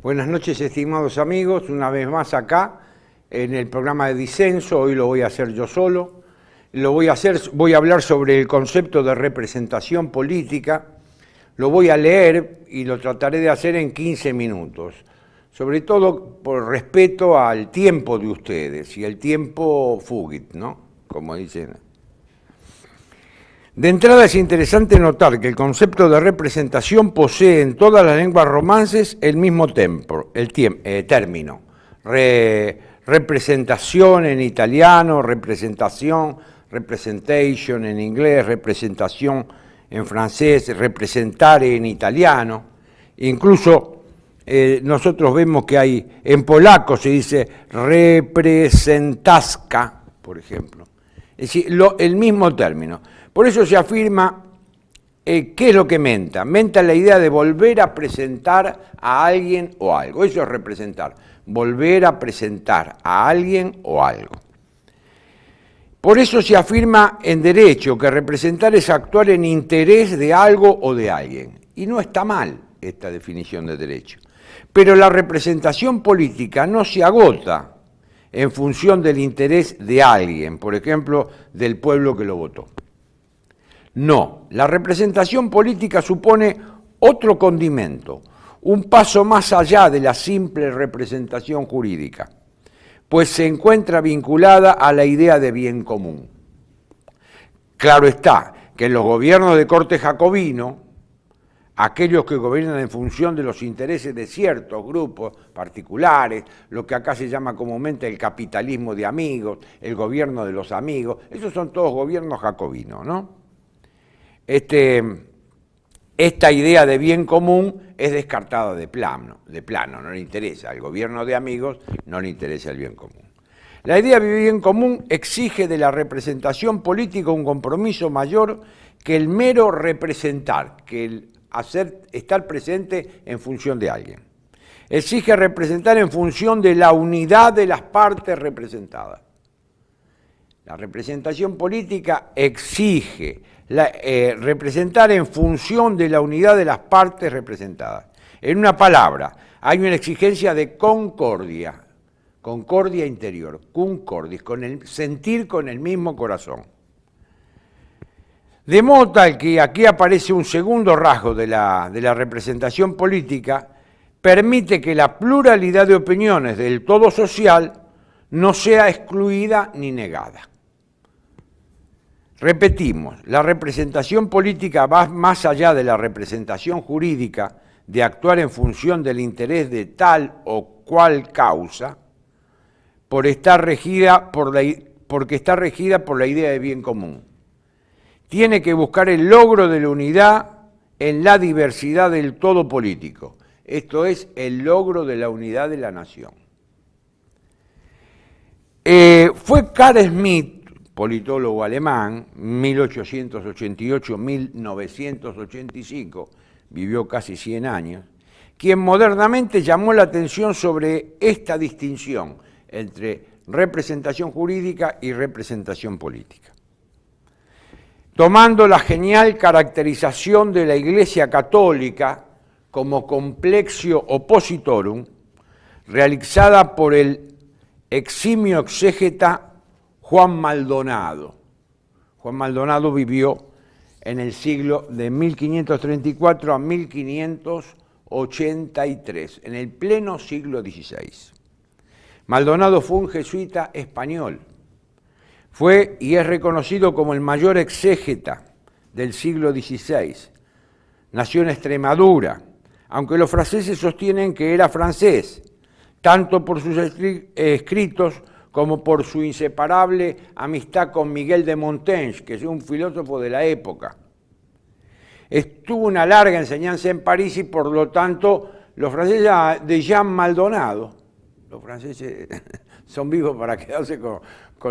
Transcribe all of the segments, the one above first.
Buenas noches, estimados amigos, una vez más acá en el programa de Disenso. Hoy lo voy a hacer yo solo. Voy a hablar sobre el concepto de representación política. Lo voy a leer y lo trataré de hacer en 15 minutos. Sobre todo por respeto al tiempo de ustedes y el tiempo fugit, ¿no? Como dicen. De entrada es interesante notar que el concepto de representación posee en todas las lenguas romances el mismo término. Representación en italiano, representación, representation en inglés, representación en francés, representare en italiano. Incluso nosotros vemos que hay, en polaco se dice representaska, por ejemplo. Es decir, el mismo término. Por eso se afirma, ¿qué es lo que menta? Menta la idea de volver a presentar a alguien o algo. Eso es representar, volver a presentar a alguien o algo. Por eso se afirma en derecho que representar es actuar en interés de algo o de alguien. Y no está mal esta definición de derecho. Pero la representación política no se agota en función del interés de alguien, por ejemplo, del pueblo que lo votó. No, la representación política supone otro condimento, un paso más allá de la simple representación jurídica, pues se encuentra vinculada a la idea de bien común. Claro está que en los gobiernos de corte jacobino, aquellos que gobiernan en función de los intereses de ciertos grupos particulares, lo que acá se llama comúnmente el capitalismo de amigos, el gobierno de los amigos, esos son todos gobiernos jacobinos, ¿no? Esta idea de bien común es descartada de plano, no le interesa. Al gobierno de amigos no le interesa el bien común. La idea de bien común exige de la representación política un compromiso mayor que el mero representar, que el estar presente en función de alguien. Exige representar en función de la unidad de las partes representadas. La representación política exige representar en función de la unidad de las partes representadas. En una palabra, hay una exigencia de concordia interior, concordis, sentir con el mismo corazón. De modo tal que aquí aparece un segundo rasgo de la representación política, permite que la pluralidad de opiniones del todo social no sea excluida ni negada. Repetimos, la representación política va más allá de la representación jurídica de actuar en función del interés de tal o cual causa, porque está regida por la idea de bien común. Tiene que buscar el logro de la unidad en la diversidad del todo político. Esto es el logro de la unidad de la nación. Fue Carl Schmitt, politólogo alemán, 1888-1985, vivió casi 100 años, quien modernamente llamó la atención sobre esta distinción entre representación jurídica y representación política. Tomando la genial caracterización de la Iglesia Católica como complexio oppositorum, realizada por el eximio exégeta Juan Maldonado. Juan Maldonado vivió en el siglo de 1534 a 1583, en el pleno siglo XVI. Maldonado fue un jesuita español. Fue y es reconocido como el mayor exégeta del siglo XVI. Nació en Extremadura, aunque los franceses sostienen que era francés, tanto por sus escritos como por su inseparable amistad con Miguel de Montaigne, que es un filósofo de la época. Tuvo una larga enseñanza en París y por lo tanto los franceses de Jean Maldonado, los franceses son vivos para quedarse con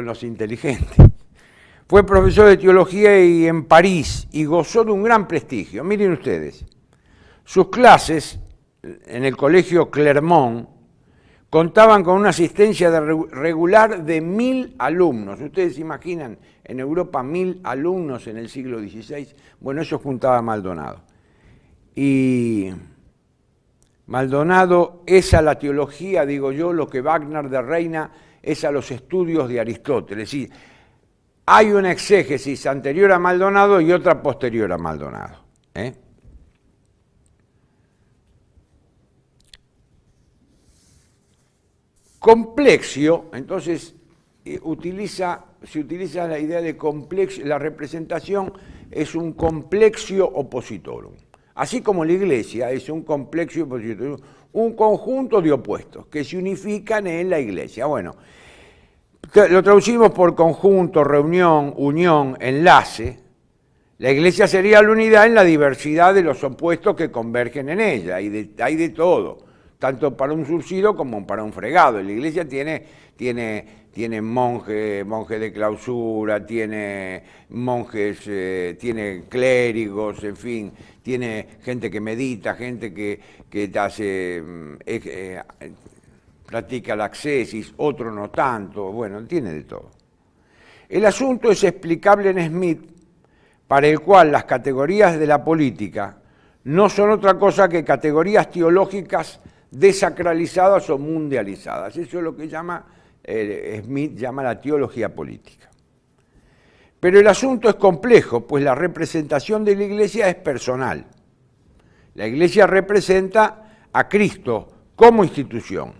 los inteligentes. Fue profesor de teología en París y gozó de un gran prestigio. Miren ustedes, sus clases en el colegio Clermont contaban con una asistencia regular de 1000 alumnos. Ustedes se imaginan, en Europa 1000 alumnos en el siglo XVI. Bueno, eso juntaba Maldonado. Y Maldonado es a la teología, digo yo, lo que Wagner de Reina es a los estudios de Aristóteles. Es decir, hay una exégesis anterior a Maldonado y otra posterior a Maldonado. Complexio, entonces, se utiliza la idea de complexio, la representación es un complexio oppositorum. Así como la Iglesia es un complexio oppositorum, un conjunto de opuestos que se unifican en la Iglesia. Bueno, lo traducimos por conjunto, reunión, unión, enlace. La Iglesia sería la unidad en la diversidad de los opuestos que convergen en ella, hay de todo, tanto para un surcido como para un fregado. La Iglesia tiene monje de clausura, tiene monjes, tiene clérigos, en fin, tiene gente que medita, gente que practica la ascesis, otro no tanto, bueno, tiene de todo. El asunto es explicable en Smith, para el cual las categorías de la política no son otra cosa que categorías teológicas desacralizadas o mundializadas. Eso es lo que Smith llama la teología política. Pero el asunto es complejo, pues la representación de la Iglesia es personal. La Iglesia representa a Cristo como institución,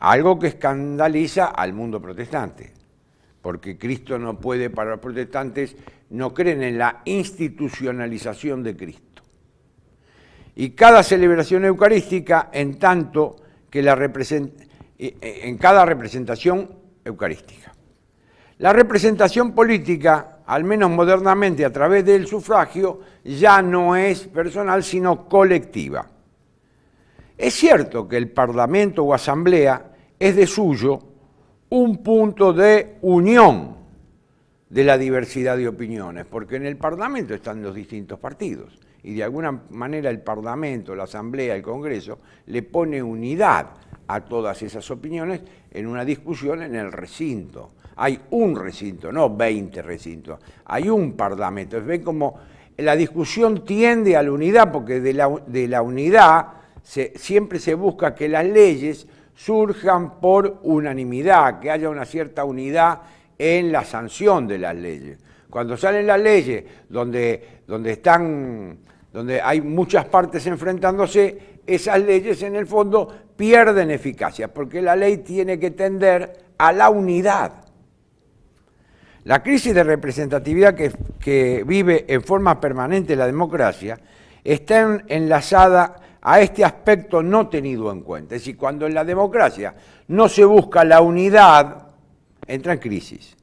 algo que escandaliza al mundo protestante, porque Cristo no puede, para los protestantes, no creen en la institucionalización de Cristo. Y cada celebración eucarística, en tanto que en cada representación eucarística. La representación política, al menos modernamente a través del sufragio, ya no es personal, sino colectiva. Es cierto que el Parlamento o Asamblea es de suyo un punto de unión de la diversidad de opiniones, porque en el Parlamento están los distintos partidos, y de alguna manera el Parlamento, la Asamblea, el Congreso, le pone unidad a todas esas opiniones en una discusión en el recinto. Hay un recinto, no 20 recintos, hay un Parlamento. Ven como la discusión tiende a la unidad, porque de la unidad siempre se busca que las leyes surjan por unanimidad, que haya una cierta unidad en la sanción de las leyes. Cuando salen las leyes donde hay muchas partes enfrentándose, esas leyes en el fondo pierden eficacia, porque la ley tiene que tender a la unidad. La crisis de representatividad que vive en forma permanente la democracia está enlazada a este aspecto no tenido en cuenta. Es decir, cuando en la democracia no se busca la unidad, entra en crisis.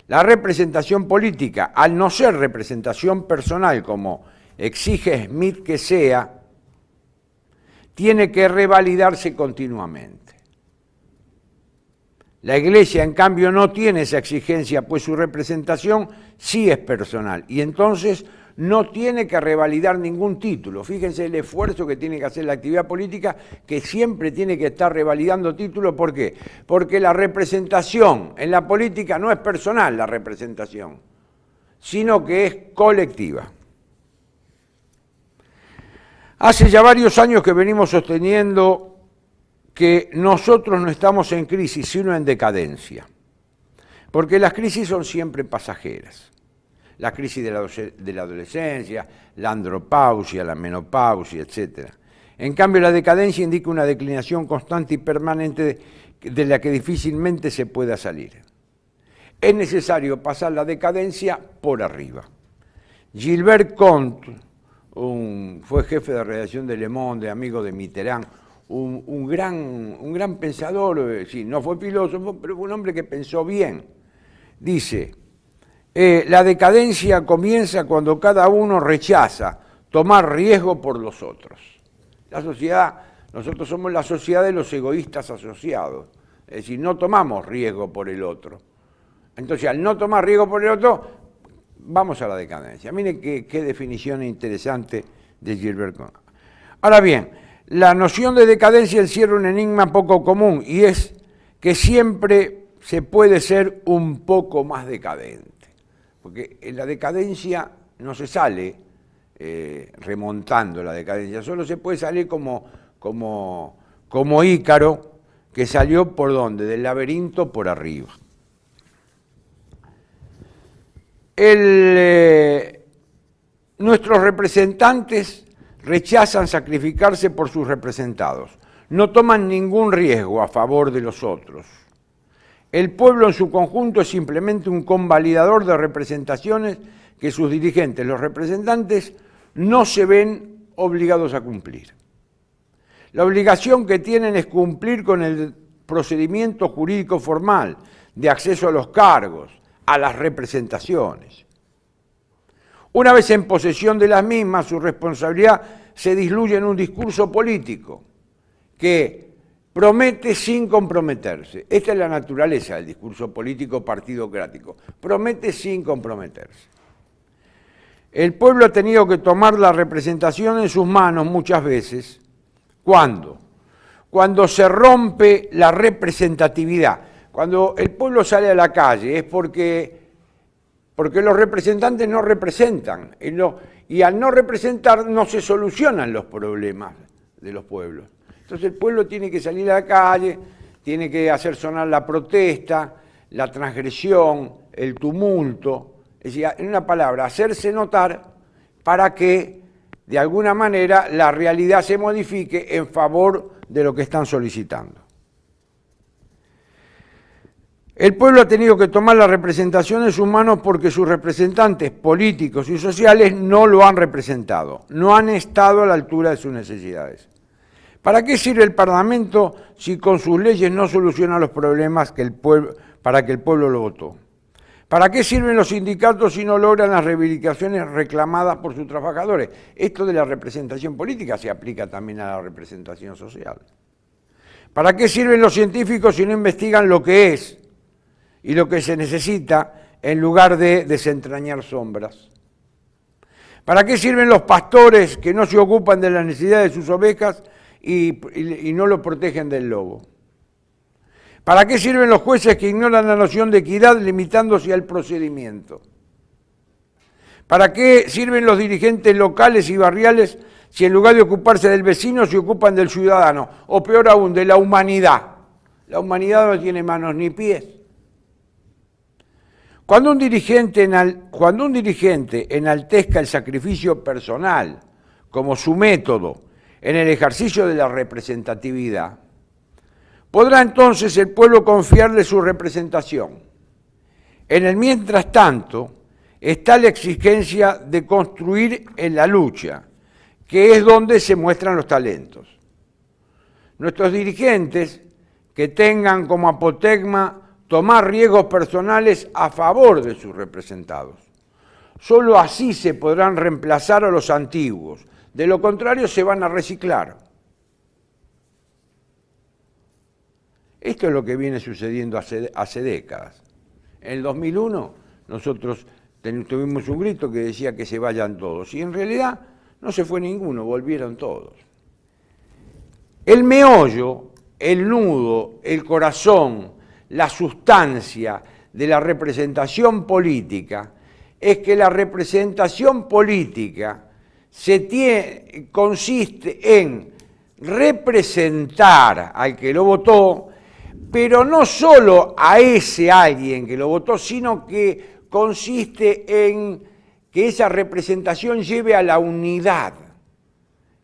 La representación política, al no ser representación personal como exige Smith que sea, tiene que revalidarse continuamente. La Iglesia, en cambio, no tiene esa exigencia, pues su representación sí es personal, y entonces no tiene que revalidar ningún título. Fíjense el esfuerzo que tiene que hacer la actividad política, que siempre tiene que estar revalidando títulos. ¿Por qué? Porque la representación en la política no es personal, la representación, sino que es colectiva. Hace ya varios años que venimos sosteniendo que nosotros no estamos en crisis, sino en decadencia, porque las crisis son siempre pasajeras. La crisis de la adolescencia, la andropausia, la menopausia, etc. En cambio, la decadencia indica una declinación constante y permanente de la que difícilmente se pueda salir. Es necesario pasar la decadencia por arriba. Gilbert Comte, fue jefe de redacción de Le Monde, amigo de Mitterrand, un gran pensador, sí, no fue filósofo, pero fue un hombre que pensó bien. Dice: la decadencia comienza cuando cada uno rechaza tomar riesgo por los otros. La sociedad, nosotros somos la sociedad de los egoístas asociados, es decir, no tomamos riesgo por el otro. Entonces, al no tomar riesgo por el otro, vamos a la decadencia. Miren qué definición interesante de Gilbert Comte. Ahora bien, la noción de decadencia encierra un enigma poco común, y es que siempre se puede ser un poco más decadente. Porque en la decadencia no se sale remontando la decadencia, solo se puede salir como Ícaro, que salió ¿por dónde? Del laberinto por arriba. Nuestros representantes rechazan sacrificarse por sus representados, no toman ningún riesgo a favor de los otros. El pueblo en su conjunto es simplemente un convalidador de representaciones que sus dirigentes, los representantes, no se ven obligados a cumplir. La obligación que tienen es cumplir con el procedimiento jurídico formal de acceso a los cargos, a las representaciones. Una vez en posesión de las mismas, su responsabilidad se diluye en un discurso político que promete sin comprometerse. Esta es la naturaleza del discurso político partidocrático. Promete sin comprometerse. El pueblo ha tenido que tomar la representación en sus manos muchas veces. ¿Cuándo? Cuando se rompe la representatividad. Cuando el pueblo sale a la calle es porque los representantes no representan. Y al no representar no se solucionan los problemas de los pueblos. Entonces el pueblo tiene que salir a la calle, tiene que hacer sonar la protesta, la transgresión, el tumulto. Es decir, en una palabra, hacerse notar para que de alguna manera la realidad se modifique en favor de lo que están solicitando. El pueblo ha tenido que tomar la representación en sus manos porque sus representantes políticos y sociales no lo han representado, no han estado a la altura de sus necesidades. ¿Para qué sirve el Parlamento si con sus leyes no soluciona los problemas para que el pueblo lo votó? ¿Para qué sirven los sindicatos si no logran las reivindicaciones reclamadas por sus trabajadores? Esto de la representación política se aplica también a la representación social. ¿Para qué sirven los científicos si no investigan lo que es y lo que se necesita en lugar de desentrañar sombras? ¿Para qué sirven los pastores que no se ocupan de las necesidades de sus ovejas y no lo protegen del lobo? ¿Para qué sirven los jueces que ignoran la noción de equidad limitándose al procedimiento? ¿Para qué sirven los dirigentes locales y barriales si en lugar de ocuparse del vecino se ocupan del ciudadano? O peor aún, de la humanidad. La humanidad no tiene manos ni pies. Cuando un dirigente enaltezca el sacrificio personal como su método en el ejercicio de la representatividad, podrá entonces el pueblo confiarle su representación. En el mientras tanto está la exigencia de construir en la lucha, que es donde se muestran los talentos. Nuestros dirigentes que tengan como apotegma tomar riesgos personales a favor de sus representados. Solo así se podrán reemplazar a los antiguos, de lo contrario se van a reciclar. Esto es lo que viene sucediendo hace décadas. En el 2001 nosotros tuvimos un grito que decía que se vayan todos, y en realidad no se fue ninguno, volvieron todos. El meollo, el nudo, el corazón, la sustancia de la representación política es que la representación política consiste en representar al que lo votó, pero no solo a ese alguien que lo votó, sino que consiste en que esa representación lleve a la unidad.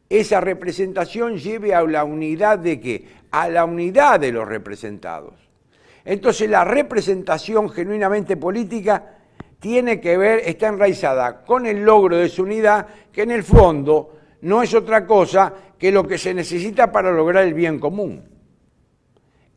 Esa representación lleve a la unidad ¿de qué? A la unidad de los representados. Entonces la representación genuinamente política tiene que ver, está enraizada con el logro de su unidad, que en el fondo no es otra cosa que lo que se necesita para lograr el bien común.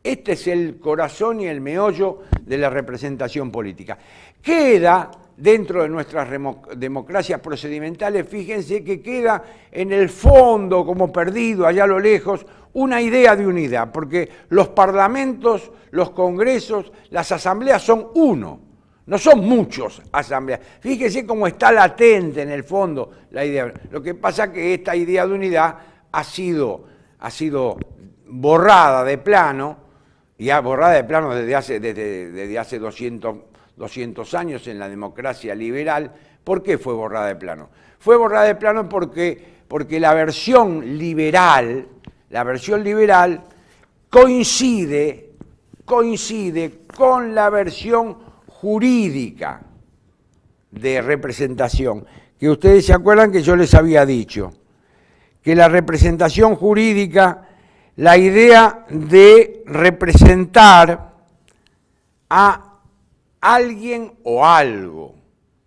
Este es el corazón y el meollo de la representación política. Queda dentro de nuestras democracias procedimentales, fíjense que queda en el fondo, como perdido allá a lo lejos, una idea de unidad, porque los parlamentos, los congresos, las asambleas son uno, no son muchos asambleas. Fíjense cómo está latente en el fondo la idea. Lo que pasa es que esta idea de unidad ha sido borrada de plano, y borrada de plano desde hace 200 200 años en la democracia liberal. ¿Por qué fue borrada de plano? Fue borrada de plano porque la versión liberal coincide con la versión jurídica de representación, que ustedes se acuerdan que yo les había dicho, que la representación jurídica, la idea de representar a alguien o algo,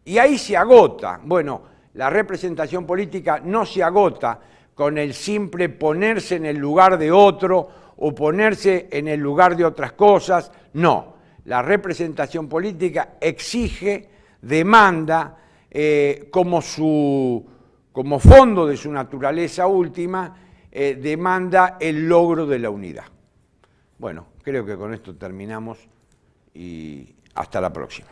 y ahí se agota. Bueno, la representación política no se agota con el simple ponerse en el lugar de otro o ponerse en el lugar de otras cosas, no. La representación política exige, demanda, como fondo de su naturaleza última, demanda el logro de la unidad. Bueno, creo que con esto terminamos y hasta la próxima.